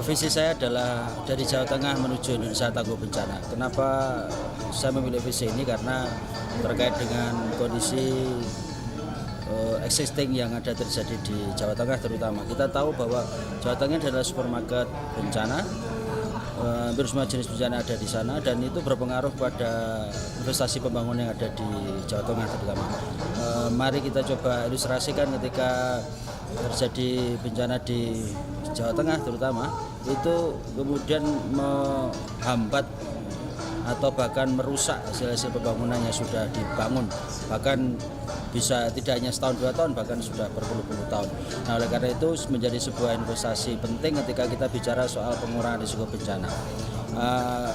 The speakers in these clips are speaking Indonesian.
Visi saya adalah dari Jawa Tengah menuju Indonesia tangguh bencana. Kenapa saya memilih visi ini? Karena terkait dengan kondisi existing yang ada terjadi di Jawa Tengah terutama. Kita tahu bahwa Jawa Tengah adalah supermarket bencana. Hampir semua jenis bencana ada di sana dan itu berpengaruh pada investasi pembangunan yang ada di Jawa Tengah terutama. Mari kita coba ilustrasikan ketika terjadi bencana di Jawa Tengah terutama, itu kemudian menghambat atau bahkan merusak hasil-hasil pembangunan yang sudah dibangun, bahkan bisa tidak hanya setahun 2 tahun, bahkan sudah berpuluh-puluh tahun. Nah, oleh karena itu menjadi sebuah investasi penting ketika kita bicara soal pengurangan risiko bencana.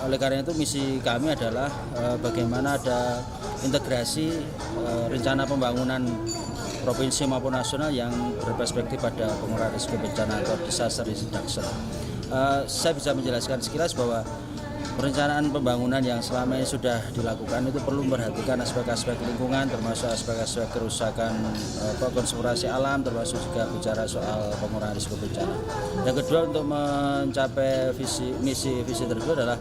Oleh karena itu misi kami adalah bagaimana ada integrasi rencana pembangunan provinsi maupun nasional yang berperspektif pada pengurangan risiko bencana atau disaster risk reduction. Saya bisa menjelaskan sekilas bahwa perencanaan pembangunan yang selama ini sudah dilakukan itu perlu memperhatikan aspek-aspek lingkungan, termasuk aspek-aspek kerusakan konservasi alam, termasuk juga bicara soal pengurangan risiko bencana. Yang kedua, untuk mencapai visi tersebut adalah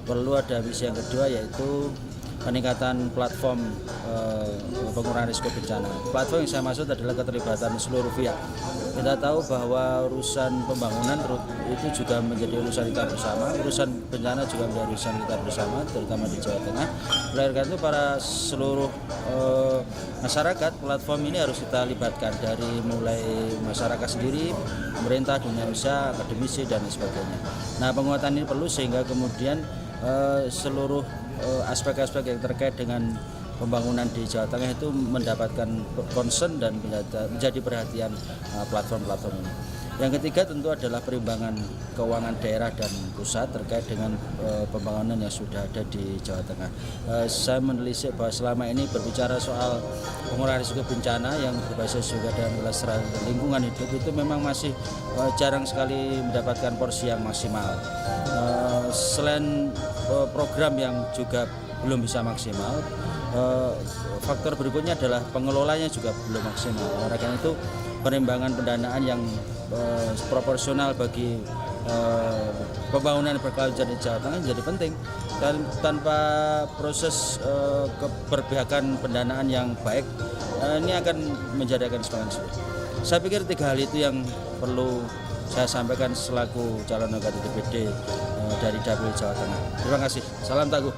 perlu ada misi yang kedua, yaitu peningkatan platform pengurangan risiko bencana. Platform yang saya maksud adalah keterlibatan seluruh pihak. Kita tahu bahwa urusan pembangunan itu juga menjadi urusan kita bersama, urusan bencana juga menjadi urusan kita bersama, terutama di Jawa Tengah. Oleh karena itu para seluruh masyarakat, platform ini harus kita libatkan dari mulai masyarakat sendiri, pemerintah, dunia usaha, akademisi dan sebagainya. Nah, penguatan ini perlu sehingga kemudian seluruh aspek-aspek yang terkait dengan pembangunan di Jawa Tengah itu mendapatkan concern dan menjadi perhatian platform-platform ini. Yang ketiga tentu adalah perimbangan keuangan daerah dan pusat terkait dengan pembangunan yang sudah ada di Jawa Tengah. Saya menelisik bahwa selama ini berbicara soal pengurangan risiko bencana yang berbasis juga dengan kelestarian lingkungan hidup itu memang masih jarang sekali mendapatkan porsi yang maksimal. Selain program yang juga belum bisa maksimal, faktor berikutnya adalah pengelolanya juga belum maksimal. Oleh karena itu penimbangan pendanaan yang proporsional bagi pembangunan berkelanjutan di Jawa Tengah menjadi penting, dan tanpa proses keberpihakan pendanaan yang baik ini akan menjadikan semangat sulit. Saya pikir 3 hal itu yang perlu saya sampaikan selaku calon anggota DPD dari Dapil Jawa Tengah. Terima kasih. Salam Tangguh.